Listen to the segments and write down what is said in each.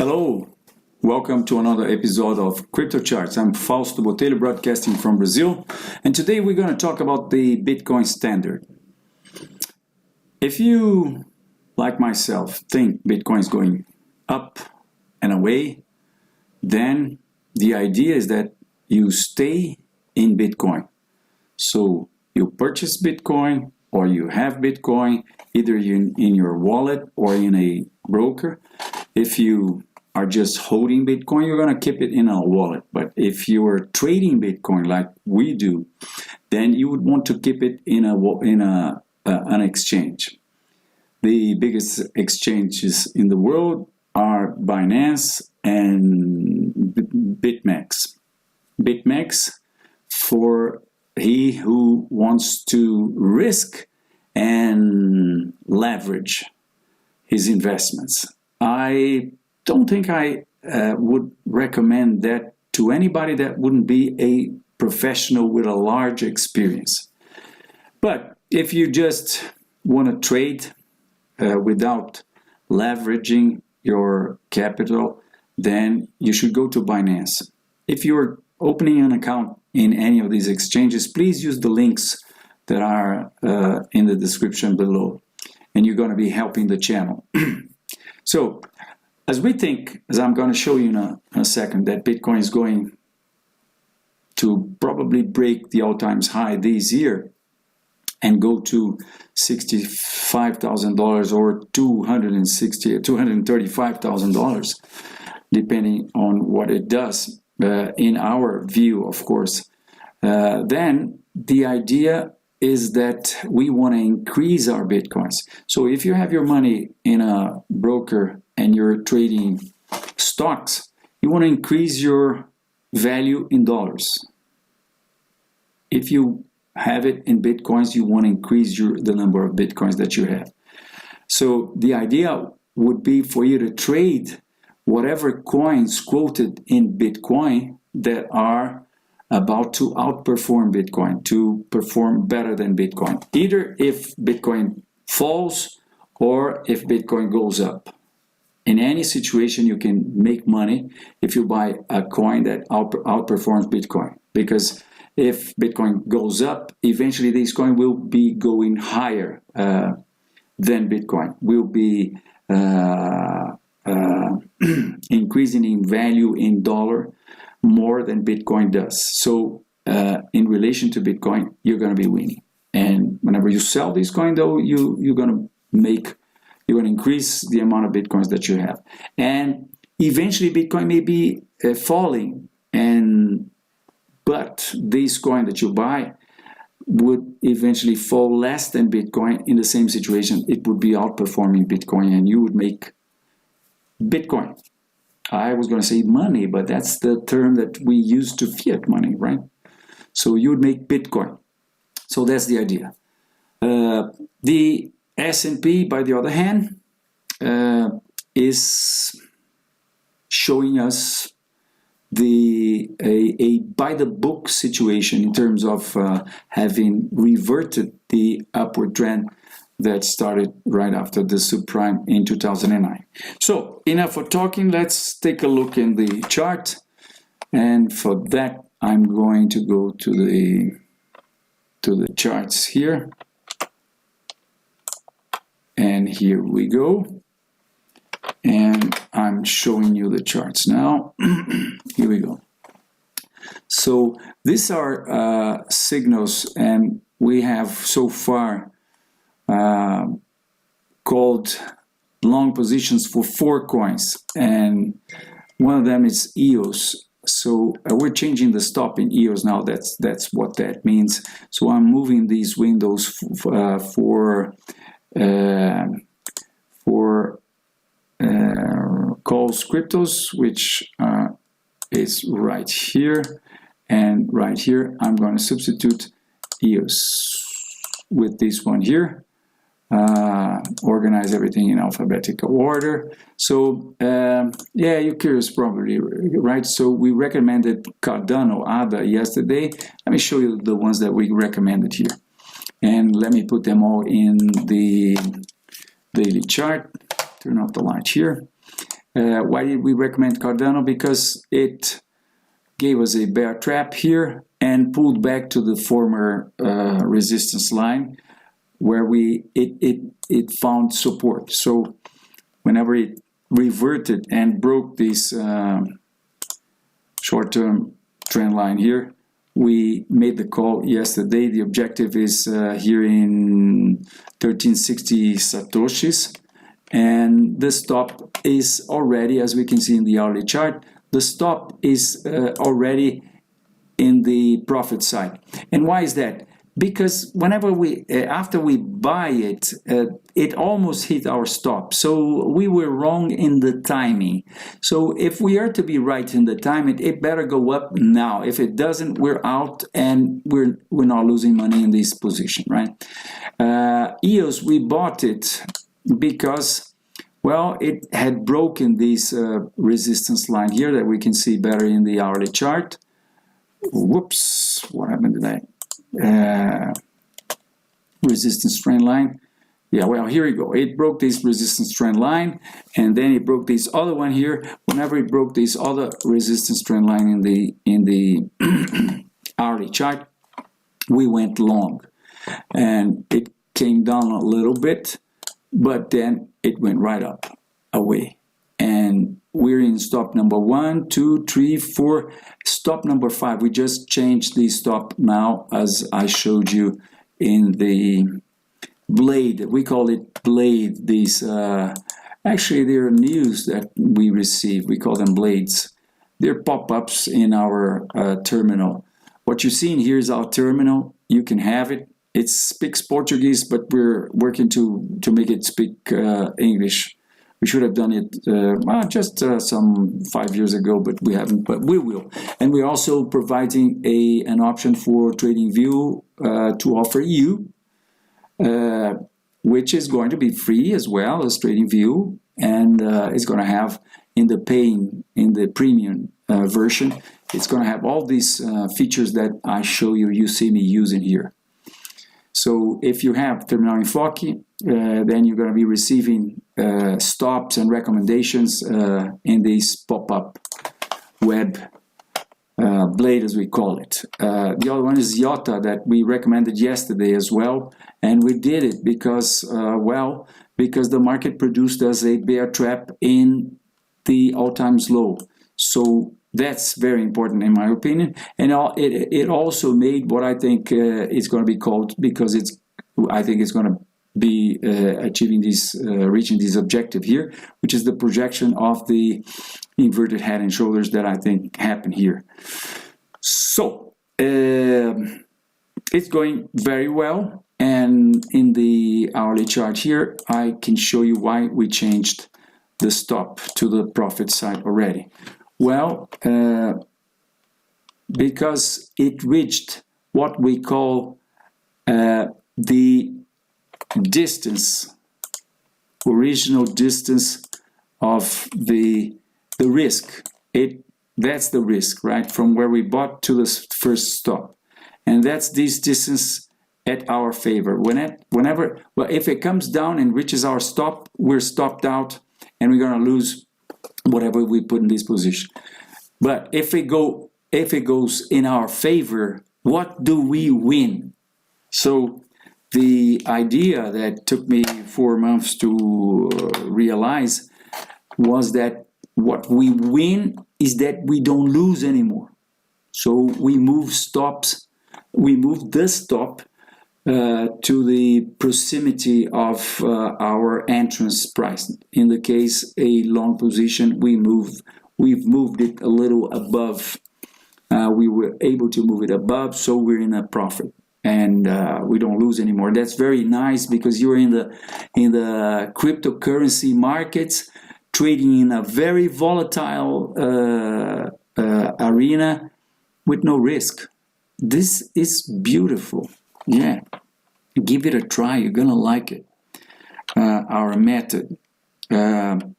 Hello, welcome to another episode of Crypto Charts. I'm Fausto Botelho, broadcasting from Brazil, and today we're going to talk about the Bitcoin standard. If you, like myself, think Bitcoin is going up and away, then the idea is that you stay in Bitcoin. So you purchase Bitcoin or you have Bitcoin, either in your wallet or in a broker. If you are just holding Bitcoin, you're going to keep it in a wallet. But if you're trading Bitcoin like we do, then you would want to keep it in an exchange. The biggest exchanges in the world are BINANCE and BitMEX. BitMEX for he who wants to risk and leverage his investments. I don't think I would recommend that to anybody that wouldn't be a professional with a large experience. But if you just want to trade without leveraging your capital, then you should go to Binance. If you're opening an account in any of these exchanges, please use the links that are in the description below, and you're going to be helping the channel. So, as we think, as I'm going to show you in a second, that Bitcoin is going to probably break the all-time high this year and go to $65,000 or $235,000, depending on what it does, in our view, of course, then the idea is that we want to increase our Bitcoins. So if you have your money in a broker and you're trading stocks, you want to increase your value in dollars. If you have it in Bitcoins, you want to increase the number of Bitcoins that you have. So the idea would be for you to trade whatever coins quoted in Bitcoin that are about to outperform Bitcoin, to perform better than Bitcoin. Either if Bitcoin falls or if Bitcoin goes up. In any situation, you can make money if you buy a coin that outperforms Bitcoin. Because if Bitcoin goes up, eventually this coin will be going higher than Bitcoin. Will be increasing in value in dollar more than Bitcoin does. So in relation to Bitcoin, you're going to be winning. And whenever you sell this coin, though, you're going to increase the amount of Bitcoins that you have. And eventually Bitcoin may be falling, but this coin that you buy would eventually fall less than Bitcoin. In the same situation, it would be outperforming Bitcoin and you would make Bitcoin. I was going to say money, but that's the term that we use to fiat money, right? So you would make Bitcoin. So that's the idea. The S&P, by the other hand, is showing us a by-the-book situation in terms of having reverted the upward trend that started right after the subprime in 2009. So, enough for talking. Let's take a look in the chart. And for that, I'm going to go to the charts here. And here we go. And I'm showing you the charts now. Here we go. So these are signals, and we have so far called long positions for 4 coins, and one of them is EOS. So we're changing the stop in EOS now. That's what that means. So I'm moving these windows for calls cryptos, which is right here, and right here I'm going to substitute EOS with this one here. Organize everything in alphabetical order. So yeah, you're curious probably, right? So we recommended Cardano, ADA yesterday. Let me show you the ones that we recommended here, and let me put them all in the daily chart. Turn off the light here. Why did we recommend Cardano? Because it gave us a bear trap here and pulled back to the former resistance line where it found support. So whenever it reverted and broke this short-term trend line here, we made the call yesterday. The objective is here in 1360 satoshis, and the stop is already, as we can see in the hourly chart, the stop is already in the profit side. And why is that? Because whenever after we buy it, it almost hit our stop. So we were wrong in the timing. So if we are to be right in the timing, it better go up now. If it doesn't, we're out and we're not losing money in this position, right? EOS, we bought it because, well, it had broken this resistance line here that we can see better in the hourly chart. Whoops, what happened to that? Resistance trend line. Yeah, well, here we go. It broke this resistance trend line, and then it broke this other one here. Whenever it broke this other resistance trend line in the hourly chart, we went long, and it came down a little bit, but then it went right up away. And we're in stop number 1, 2, 3, 4. Stop number 5. We just changed the stop now, as I showed you in the blade. We call it blade. These actually they're news that we receive. We call them blades. They're pop-ups in our terminal. What you're seeing here is our terminal. You can have it. It speaks Portuguese, but we're working to make it speak English. We should have done it just some 5 years ago, but we haven't, but we will. And we're also providing an option for TradingView to offer you, which is going to be free as well as TradingView, and it's going to have in the premium version, it's going to have all these features that I show you, you see me using here. So if you have Terminal Enfoque, then you're going to be receiving stops and recommendations in this pop-up web blade, as we call it. The other one is IOTA that we recommended yesterday as well, and we did it because, because the market produced us a bear trap in the all-time low. So that's very important in my opinion, and it also made what I think it's going to be called, because I think it's going to be achieving this, reaching this objective here, which is the projection of the inverted head and shoulders that I think happen here. So it's going very well, and in the hourly chart here I can show you why we changed the stop to the profit side already. Well, because it reached what we call the distance, original distance of the risk. That's the risk, right? From where we bought to the first stop. And that's this distance at our favor. Whenever, if it comes down and reaches our stop, we're stopped out and we're going to lose whatever we put in this position. But if it goes in our favor, what do we win? So the idea that took me 4 months to realize was that what we win is that we don't lose anymore. So we move stops, we move the stop to the proximity of our entrance price. In the case a long position, we've moved it a little above. We were able to move it above, so we're in a profit, and we don't lose anymore. That's very nice because you're in the cryptocurrency markets, trading in a very volatile arena with no risk. This is beautiful. Yeah, give it a try. You're gonna like it. Our method. I'm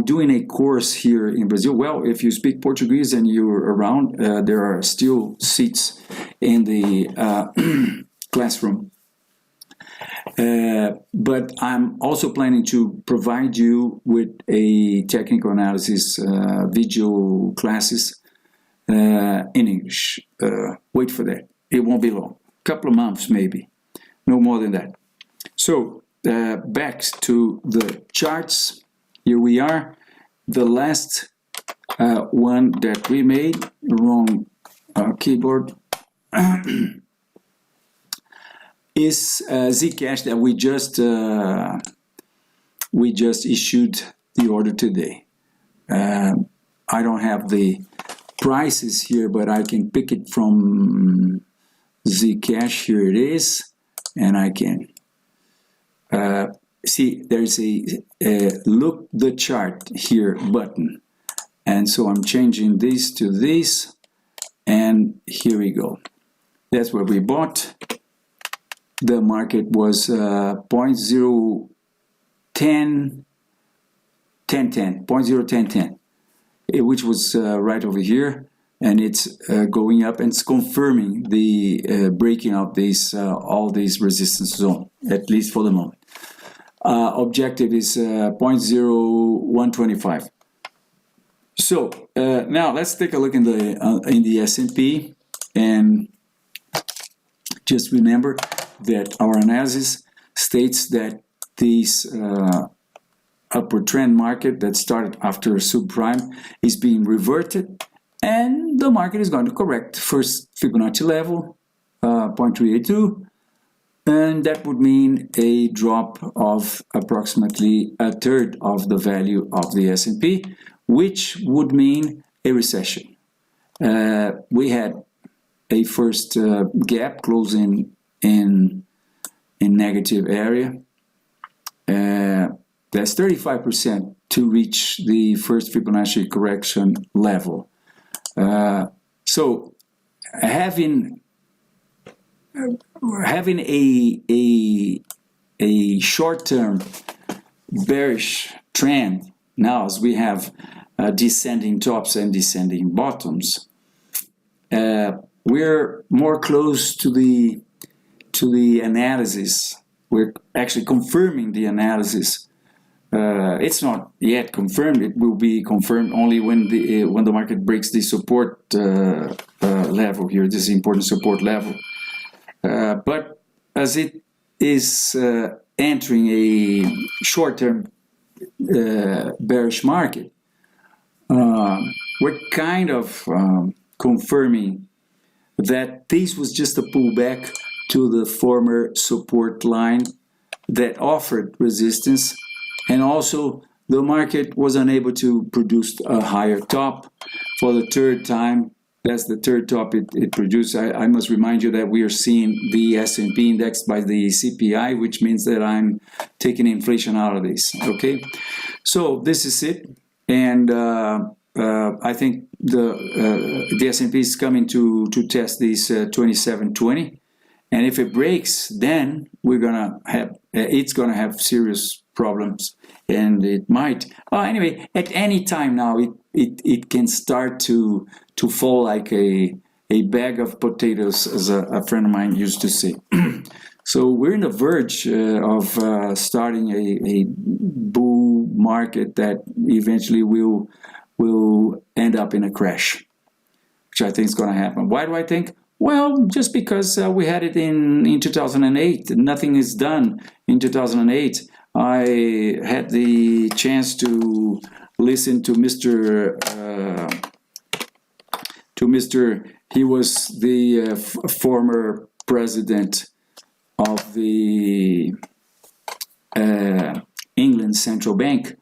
doing a course here in Brazil. Well, if you speak Portuguese and you're around, there are still seats in the classroom. But I'm also planning to provide you with a technical analysis video classes in English. Wait for that. It won't be long. A couple of months maybe. No more than that. So back to the charts. Here we are. The last one that we made, wrong keyboard, is Zcash that we just issued the order today. I don't have the prices here, but I can pick it from Zcash. Here it is, and I can see there's a look the chart here button, and so I'm changing this to this, and here we go. That's what we bought. The market was 0.01010, which was right over here, and it's going up, and it's confirming the breaking of these all these resistance zone, at least for the moment. Objective is 0.0125. So now let's take a look in the S&P, and just remember that our analysis states that this upward trend market that started after subprime is being reverted, and the market is going to correct first Fibonacci level, 0.382, and that would mean a drop of approximately a third of the value of the S&P, which would mean a recession. We had a first gap closing in negative area. That's 35% to reach the first Fibonacci correction level. So having a short-term bearish trend now, as we have descending tops and descending bottoms, we're more close to the analysis. We're actually confirming the analysis. It's not yet confirmed. It will be confirmed only when the market breaks the support level here. This is important support level. But as it is entering a short-term bearish market, we're kind of confirming that this was just a pullback to the former support line that offered resistance, and also the market was unable to produce a higher top for the third time. That's the third top it produced. I must remind you that we are seeing the S&P indexed by the CPI, which means that I'm taking inflation out of this, okay? So this is it, and I think the S&P is coming to test this 2720, and if it breaks, then we're gonna have it's gonna have serious problems, and it might. Anyway, at any time now, it can start to fall like a bag of potatoes, as a friend of mine used to say. So we're in the verge of starting a bull market that eventually will end up in a crash, which I think is going to happen. Why do I think? Well, just because we had it in 2008. Nothing is done in 2008. I had the chance to listen to Mr. He was the former president of the England Central Bank.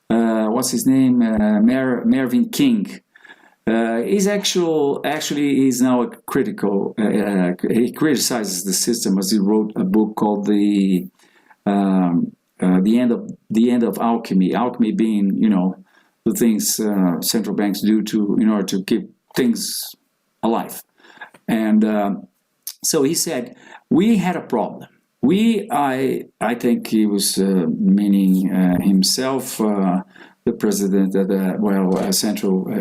What's his name? Mervyn King. He's he's now a critical. He criticizes the system, as he wrote a book called the end of alchemy. Alchemy being, the things central banks do in order to keep things alive. And so he said, we had a problem. I think he was meaning himself, the president of the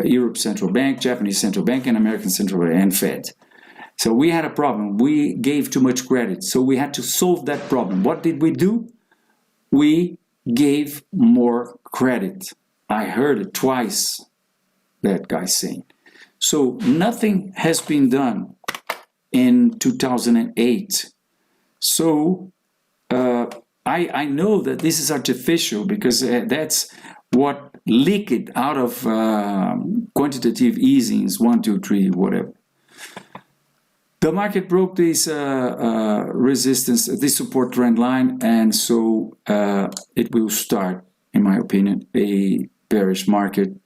Europe Central Bank, Japanese Central Bank, and American Central Bank, and Fed. So we had a problem. We gave too much credit. So we had to solve that problem. What did we do? We gave more credit. I heard it twice, that guy saying. So nothing has been done in 2008. So I know that this is artificial because that's what leaked out of quantitative easings, 1, 2, 3, whatever. The market broke this resistance, this support trend line, and so it will start, in my opinion, a bearish market.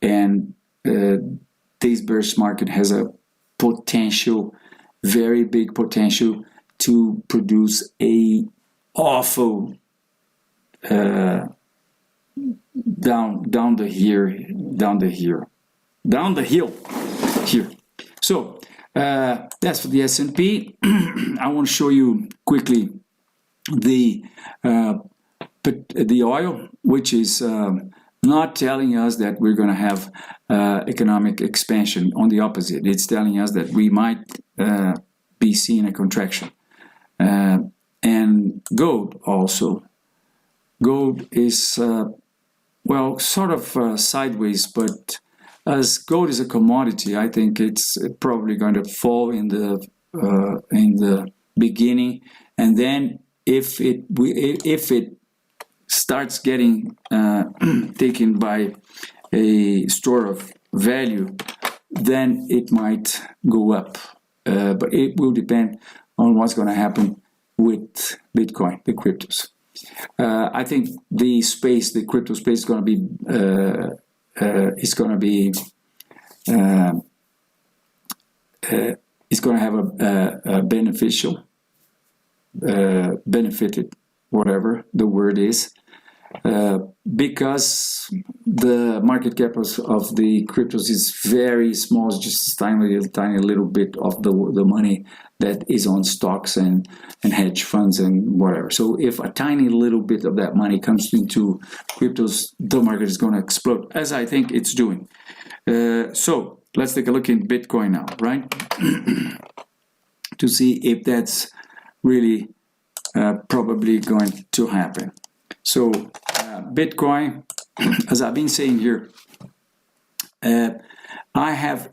And this bearish market has a potential, very big potential, to produce a awful down the hill here. So that's for the S&P. I want to show you quickly the oil, which is not telling us that we're going to have economic expansion. On the opposite, it's telling us that we might be seeing a contraction. And gold also. Gold is, well, sort of sideways, but as gold is a commodity, I think it's probably going to fall in the beginning, and then if it starts getting taken by a store of value, then it might go up. But it will depend on what's going to happen with Bitcoin, the cryptos. I think the crypto space is going to be it's going to have a benefited, whatever the word is, because the market cap of the cryptos is very small. It's just a tiny little bit of the money that is on stocks and hedge funds and whatever. So if a tiny little bit of that money comes into cryptos, the market is going to explode, as I think it's doing. So let's take a look in Bitcoin now, right? To see if that's really probably going to happen. So Bitcoin, as I've been saying here, I have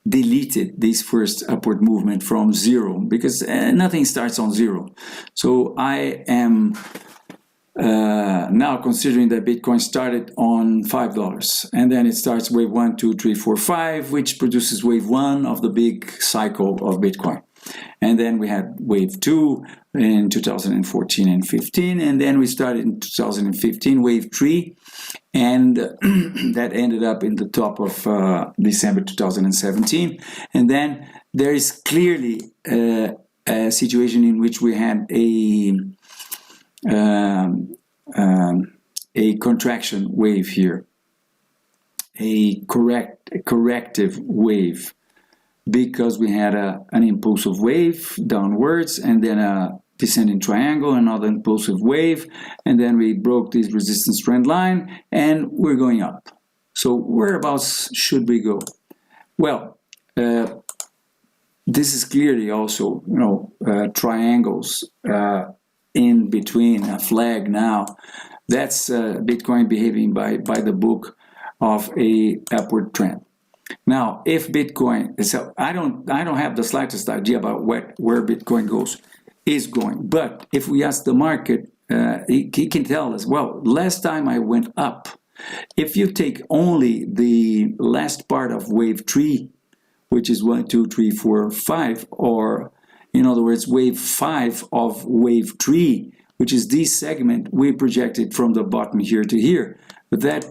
deleted this first upward movement from zero, because nothing starts on zero. So I am now considering that Bitcoin started on $5, and then it starts wave 1, 2, 3, 4, 5, which produces wave 1 of the big cycle of Bitcoin. And then we had wave 2 in 2014 and 15, and then we started in 2015 wave 3, and that ended up in the top of December 2017. And then there is clearly a situation in which we had a contraction wave here, a corrective wave, because we had an impulsive wave downwards, and then a descending triangle, another impulsive wave, and then we broke this resistance trend line, and we're going up. So whereabouts should we go? Well, this is clearly also, triangles in between, a flag now. That's Bitcoin behaving by the book of a upward trend. Now, if Bitcoin, so I don't have the slightest idea about where Bitcoin is going. But if we ask the market, he can tell us, well, last time I went up. If you take only the last part of wave 3, which is 1, 2, 3, 4, 5, or in other words, wave 5 of wave 3, which is this segment we projected from the bottom here to here. That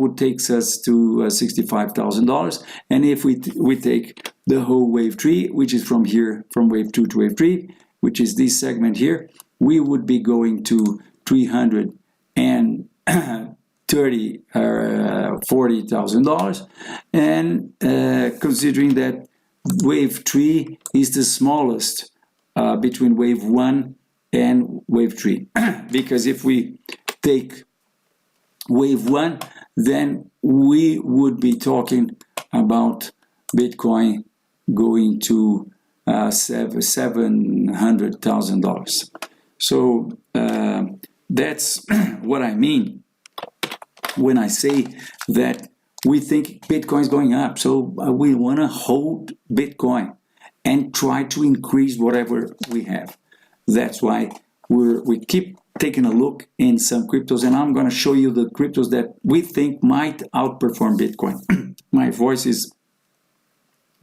would take us to $65,000. And if we take the whole wave 3, which is from here, from wave 2 to wave 3, which is this segment here, we would be going to $40,000. And considering that wave 3 is the smallest between wave 1 and wave 3, because if we take wave 1, then we would be talking about Bitcoin going to $700,000. So that's what I mean when I say that we think Bitcoin is going up. So we want to hold Bitcoin and try to increase whatever we have. That's why we keep taking a look in some cryptos, and I'm going to show you the cryptos that we think might outperform Bitcoin. My voice is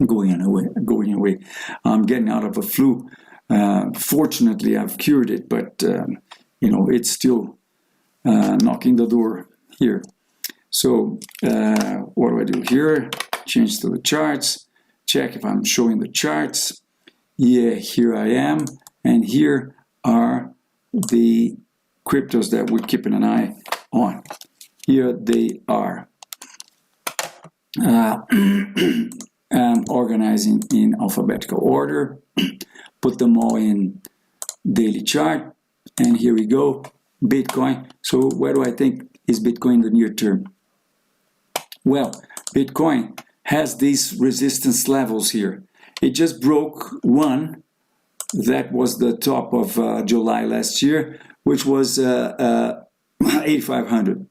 going away. I'm getting out of a flu. Fortunately, I've cured it, but it's still knocking the door here. So what do I do here? Change to the charts. Check if I'm showing the charts. Yeah, here I am. And here are the cryptos that we're keeping an eye on. Here they are. I'm organizing in alphabetical order. Put them all in daily chart. And here we go. Bitcoin. So where do I think is Bitcoin in the near term? Well, Bitcoin has these resistance levels here. It just broke one. That was the top of July last year, which was 8,500.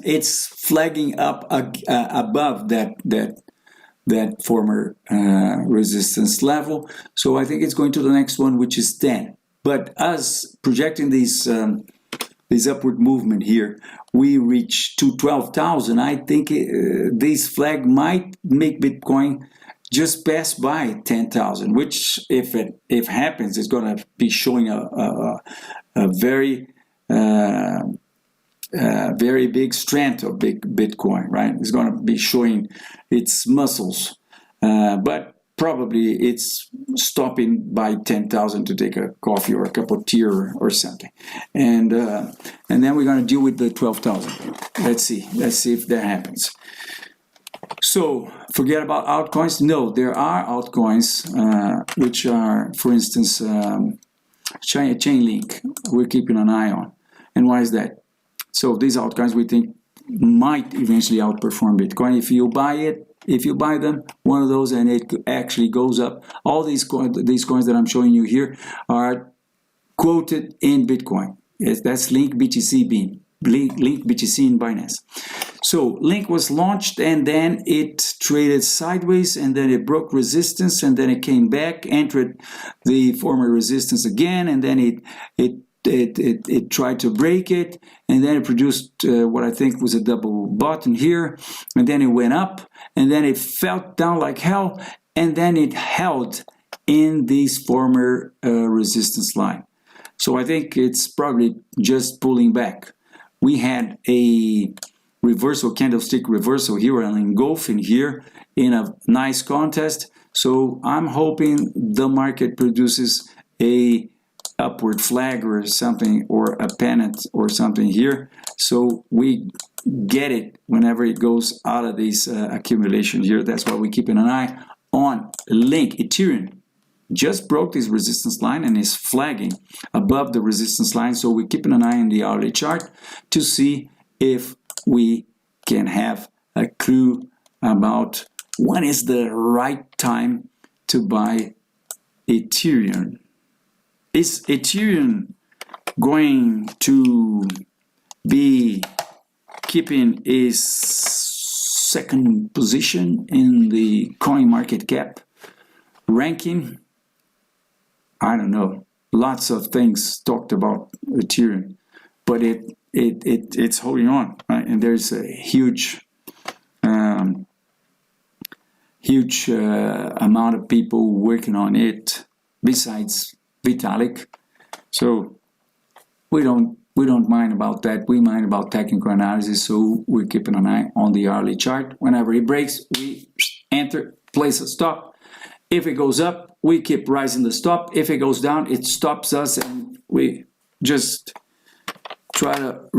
It's flagging up above that former resistance level. So I think it's going to the next one, which is 10. But us projecting this upward movement here, we reach to 12,000. I think this flag might make Bitcoin just pass by 10,000, which if happens, is going to be showing a very very big strength of Bitcoin, right? It's going to be showing its muscles, but probably it's stopping by 10,000 to take a coffee or a cup of tea or something, and then we're going to deal with the 12,000. Let's see if that happens. So forget about altcoins. No, there are altcoins which are, for instance, Chainlink. We're keeping an eye on, and why is that? So these altcoins we think might eventually outperform Bitcoin. If you buy them, one of those, and it actually goes up. All these coins that I'm showing you here are quoted in Bitcoin. That's Link, BTC, Bean. Link, BTC, and Binance. So Link was launched, and then it traded sideways, and then it broke resistance, and then it came back, entered the former resistance again, and then it tried to break it, and then it produced what I think was a double bottom here, and then it went up, and then it fell down like hell, and then it held in this former resistance line. So I think it's probably just pulling back. We had a reversal, candlestick reversal here, and engulfing here in a nice contest. So I'm hoping the market produces a upward flag or something, or a pennant or something here, so we get it whenever it goes out of this accumulation here. That's why we're keeping an eye on Link. Ethereum just broke this resistance line and is flagging above the resistance line, so we're keeping an eye on the hourly chart to see if we can have a clue about when is the right time to buy Ethereum. Is Ethereum going to be keeping its second position in the coin market cap ranking? I don't know. Lots of things talked about Ethereum, but it's holding on, right? And there's a huge amount of people working on it besides Vitalik. So we don't mind about that. We mind about technical analysis, so we're keeping an eye on the hourly chart. Whenever it breaks, we enter, place a stop. If it goes up, we keep rising the stop. If it goes down, it stops us, and we just try to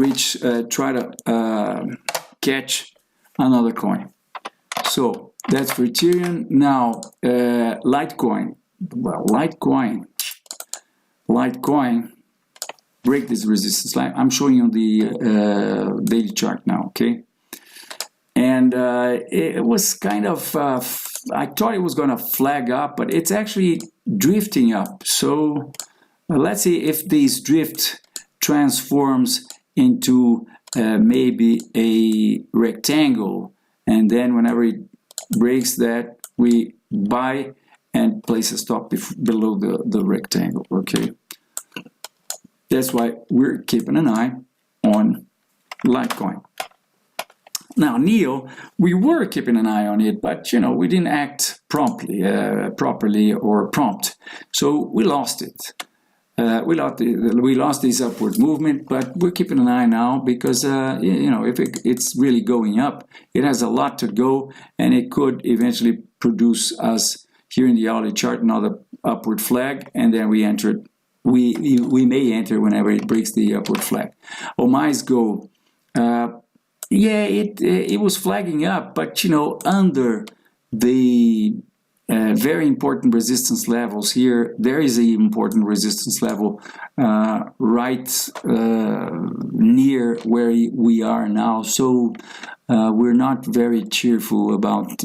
catch another coin. So that's for Ethereum. Now, Litecoin. Well, Litecoin break this resistance line. I'm showing you the daily chart now, okay? And it was kind of I thought it was going to flag up, but it's actually drifting up. So let's see if this drift transforms into maybe a rectangle, and then whenever it breaks that, we buy and place a stop below the rectangle. Okay, that's why we're keeping an eye on Litecoin. Now, NEO, we were keeping an eye on it, but we didn't act properly or prompt, so we lost it. We lost this upward movement, but we're keeping an eye now because if it's really going up, it has a lot to go, and it could eventually produce us here in the hourly chart another upward flag, and then we enter. We may enter whenever it breaks the upward flag. OMI's go. It was flagging up, but under the very important resistance levels here, there is an important resistance level right near where we are now. So we're not very cheerful about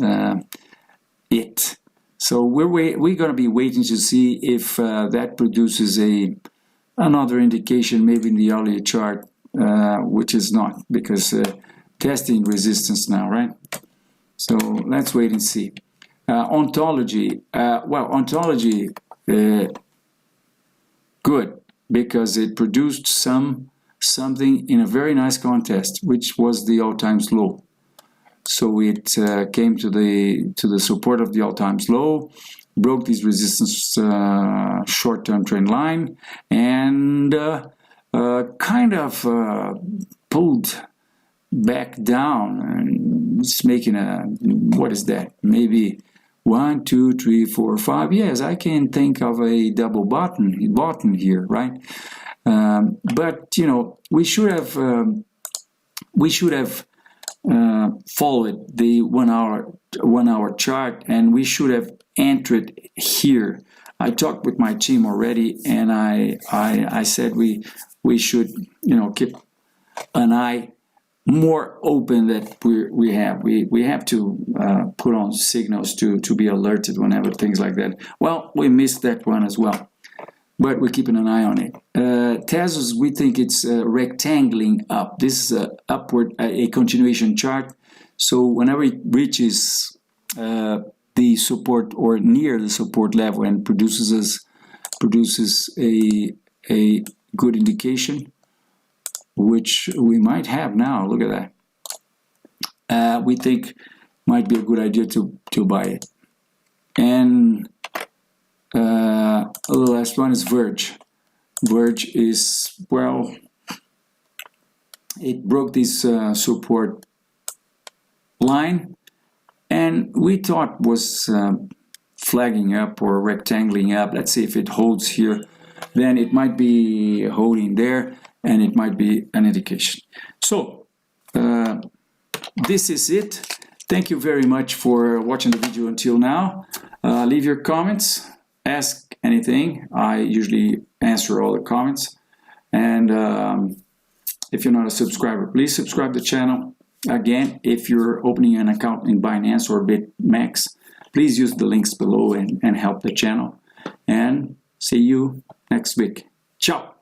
it. So we're going to be waiting to see if that produces another indication, maybe in the hourly chart, which is not, because testing resistance now, right? So let's wait and see. Ontology, ontology, good, because it produced something in a very nice contest, which was the all-time low. So it came to the support of the all-time low, broke this resistance short-term trend line, and kind of pulled back down, and it's making what is that? Maybe 1, 2, 3, 4, 5. Yes, I can think of a double bottom here, right? But we should have followed the one hour chart, and we should have entered here. I talked with my team already, and I said we should keep an eye more open that we have to put on signals to be alerted whenever things like that. Well, we missed that one as well, but we're keeping an eye on it. Tezos, we think it's rectangling up. This is a continuation chart. So whenever it reaches the support or near the support level and produces a good indication, which we might have now. Look at that. We think might be a good idea to buy it. And the last one is Verge. Verge is, well, it broke this support line, and we thought was flagging up or rectangling up. Let's see if it holds here. Then it might be holding there, and it might be an indication. So this is it. Thank you very much for watching the video until now. Leave your comments, ask anything. I usually answer all the comments. And if you're not a subscriber, please subscribe to the channel. Again, if you're opening an account in Binance or BitMEX, please use the links below and help the channel. And see you next week. Ciao.